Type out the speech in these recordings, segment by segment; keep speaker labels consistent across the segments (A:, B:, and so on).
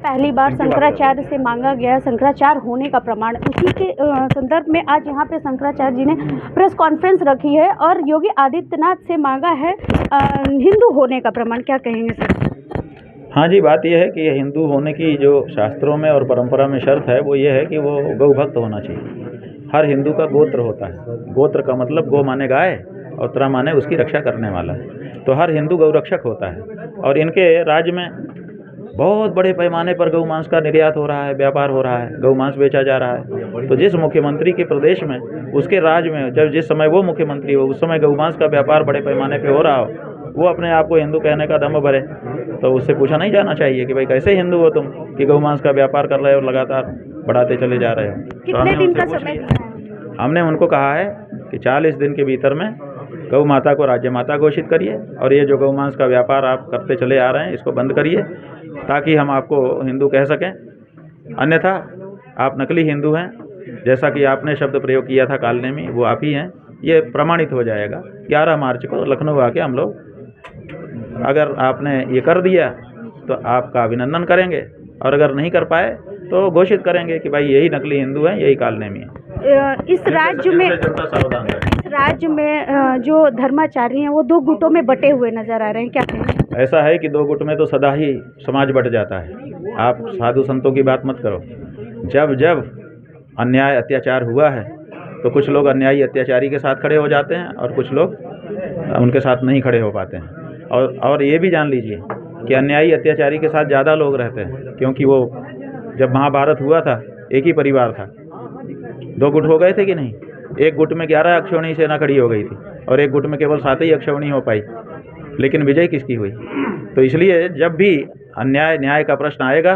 A: पहली बार शंकराचार्य से मांगा गया शंकराचार्य होने का प्रमाण, उसी के संदर्भ में आज यहाँ पे शंकराचार्य जी ने प्रेस कॉन्फ्रेंस रखी है और योगी आदित्यनाथ से मांगा है हिंदू होने का प्रमाण। क्या कहेंगे सर?
B: हाँ जी, बात यह है कि हिंदू होने की जो शास्त्रों में और परंपरा में शर्त है वो ये है कि वो गौ भक्त होना चाहिए। हर हिंदू का गोत्र होता है। गोत्र का मतलब गो माने गाय और त्र माने उसकी रक्षा करने वाला। तो हर हिंदू गौ रक्षक होता है और इनके राज्य में बहुत बड़े पैमाने पर गौ मांस का निर्यात हो रहा है, व्यापार हो रहा है, गौ मांस बेचा जा रहा है। तो जिस मुख्यमंत्री के प्रदेश में, उसके राज्य में, जब जिस समय वो मुख्यमंत्री हो उस समय गौ मांस का व्यापार बड़े पैमाने पे हो रहा हो, वो अपने आप को हिंदू कहने का दम भरे, तो उससे पूछा नहीं जाना चाहिए कि भाई कैसे हिंदू हो तुम कि गौ मांस का व्यापार कर रहे हो और लगातार बढ़ाते चले जा रहे हो।
A: कितने दिन का समय दिया है?
B: हमने उनको कहा है कि 40 दिन के भीतर में गौ माता को राज्य माता घोषित करिए और ये जो गौ मांस का व्यापार आप करते चले आ रहे हैं इसको बंद करिए, ताकि हम आपको हिंदू कह सकें। अन्यथा आप नकली हिंदू हैं, जैसा कि आपने शब्द प्रयोग किया था कालनेमी, वो आप ही हैं। ये प्रमाणित हो जाएगा 11 मार्च को लखनऊ आके हम लोग, अगर आपने ये कर दिया तो आपका अभिनंदन करेंगे और अगर नहीं कर पाए तो घोषित करेंगे कि भाई यही नकली हिंदू हैं, यही कालनेमी है।
A: इस राज्य में जो धर्माचार्य हैं वो 2 गुटों में बटे हुए नजर आ रहे हैं। क्या कहेंगे?
B: ऐसा है कि 2 गुट में तो सदा ही समाज बट जाता है। आप साधु संतों की बात मत करो। जब जब अन्याय अत्याचार हुआ है तो कुछ लोग अन्यायी अत्याचारी के साथ खड़े हो जाते हैं और कुछ लोग उनके साथ नहीं खड़े हो पाते हैं। और ये भी जान लीजिए कि अन्यायी अत्याचारी के साथ ज़्यादा लोग रहते हैं, क्योंकि वो जब महाभारत हुआ था एक ही परिवार था, 2 गुट हो गए थे कि नहीं। एक गुट में 11 अक्षौणी सेना खड़ी हो गई थी और एक गुट में केवल 7 ही अक्षौणी हो पाई, लेकिन विजय किसकी हुई? तो इसलिए जब भी अन्याय न्याय का प्रश्न आएगा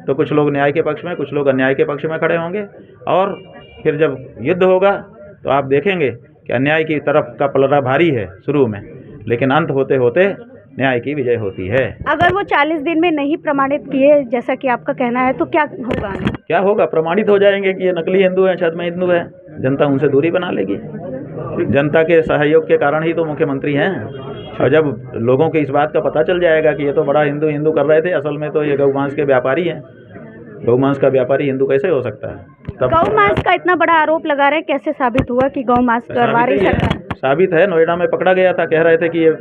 B: तो कुछ लोग न्याय के पक्ष में, कुछ लोग अन्याय के पक्ष में खड़े होंगे और फिर जब युद्ध होगा तो आप देखेंगे कि अन्याय की तरफ का पलड़ा भारी है शुरू में, लेकिन अंत होते होते न्याय की विजय होती है।
A: अगर वो 40 दिन में नहीं प्रमाणित किए जैसा कि आपका कहना है तो क्या होगा?
B: क्या होगा? प्रमाणित हो जाएंगे कि ये नकली हिंदू हैं, छद में हिंदू हैं। जनता उनसे दूरी बना लेगी। जनता के सहयोग के कारण ही तो मुख्यमंत्री हैं। और जब लोगों को इस बात का पता चल जाएगा कि ये तो बड़ा हिंदू हिंदू कर रहे थे, असल में तो ये गौ मांस के व्यापारी हैं। गौ मांस का व्यापारी हिंदू कैसे हो सकता है?
A: गौ मांस का इतना बड़ा आरोप लगा रहे हैं, कैसे साबित हुआ कि गौ मांस करवा रही है?
B: साबित है, नोएडा में पकड़ा गया था, कह रहे थे कि ये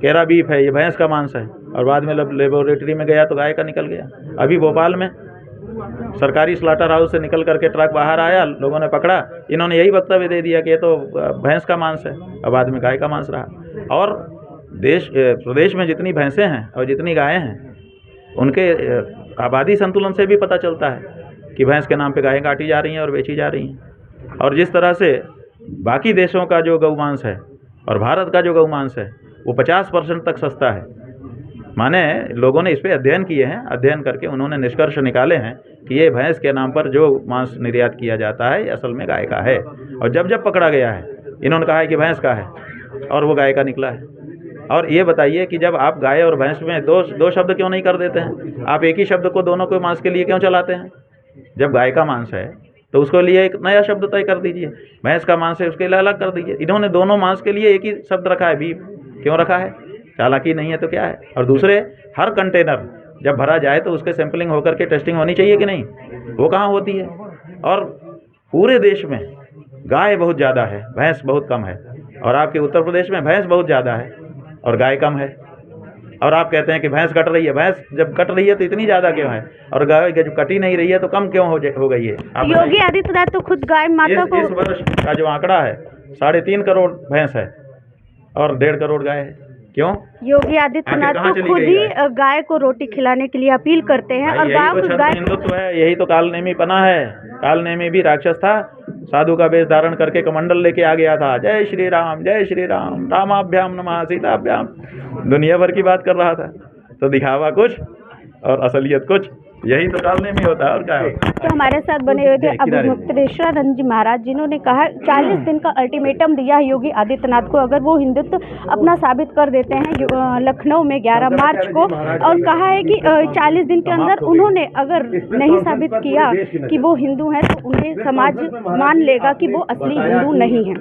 B: केरा बीफ है, ये भैंस का मांस है, और बाद में लेबोरेटरी में गया तो गाय का निकल गया। अभी भोपाल में सरकारी स्लाटर हाउस से निकल करके ट्रक बाहर आया, लोगों ने पकड़ा, इन्होंने यही वक्तव्य दे दिया कि ये तो भैंस का मांस है, और बाद में गाय का मांस रहा। और प्रदेश में जितनी भैंसें हैं और जितनी गायें हैं, उनके आबादी संतुलन से भी पता चलता है कि भैंस के नाम पे गायें काटी जा रही हैं और बेची जा रही हैं। और जिस तरह से बाकी देशों का जो गौ मांस है और भारत का जो गौ मांस है वो 50% तक सस्ता है। माने लोगों ने इस पे अध्ययन किए हैं, अध्ययन करके उन्होंने निष्कर्ष निकाले हैं कि ये भैंस के नाम पर जो मांस निर्यात किया जाता है ये असल में गाय का है। और जब जब पकड़ा गया है इन्होंने कहा है कि भैंस का है और वो गाय का निकला है। और ये बताइए कि जब आप गाय और भैंस में दो शब्द क्यों नहीं कर देते हैं? आप एक ही शब्द को दोनों को मांस के लिए क्यों चलाते हैं? जब गाय का मांस है तो उसके लिए एक नया शब्द तय कर दीजिए, भैंस का मांस है उसके लिए अलग कर दीजिए। इन्होंने दोनों मांस के लिए एक ही शब्द रखा है, बीफ क्यों रखा है? चालाकी नहीं है तो क्या है? और दूसरे, हर कंटेनर जब भरा जाए तो उसके सैंपलिंग होकर के टेस्टिंग होनी चाहिए कि नहीं? वो कहाँ होती है? और पूरे देश में गाय बहुत ज़्यादा है, भैंस बहुत कम है, और आपके उत्तर प्रदेश में भैंस बहुत ज़्यादा है और गाय कम है। और आप कहते हैं कि भैंस कट रही है। भैंस जब कट रही है तो इतनी ज़्यादा क्यों है, और गाय जब कटी नहीं रही है तो कम क्यों हो गई है?
A: योगी आदित्यनाथ तो खुद गाय माता को,
B: इस वर्ष का जो आंकड़ा है 3.5 करोड़ भैंस है और 1.5 करोड़ गाय है। क्यों?
A: योगी आदित्यनाथ तो खुद ही गाय को रोटी खिलाने के लिए अपील करते हैं। और गाय
B: हिंदुत्व है, यही तो कालनेमी पना है। कालनेमी भी राक्षस था, साधु का वेश धारण करके कमंडल लेके आ गया था, जय श्री राम जय श्री राम, रामाभ्याम नमः सीताभ्याम, दुनिया भर की बात कर रहा था। तो दिखावा कुछ और असलियत कुछ, यही तो कालनेमी होता है और क्या होता है।
A: तो हमारे साथ बने हुए थे अभिमुक्तेश्वरानंद जी महाराज, जिन्होंने कहा 40 दिन का अल्टीमेटम दिया है योगी आदित्यनाथ को, अगर वो हिंदुत्व अपना साबित कर देते हैं लखनऊ में 11 मार्च को। और कहा है कि 40 दिन के अंदर उन्होंने अगर नहीं साबित किया कि वो हिंदू हैं तो उन्हें समाज मान लेगा कि वो असली हिंदू नहीं है।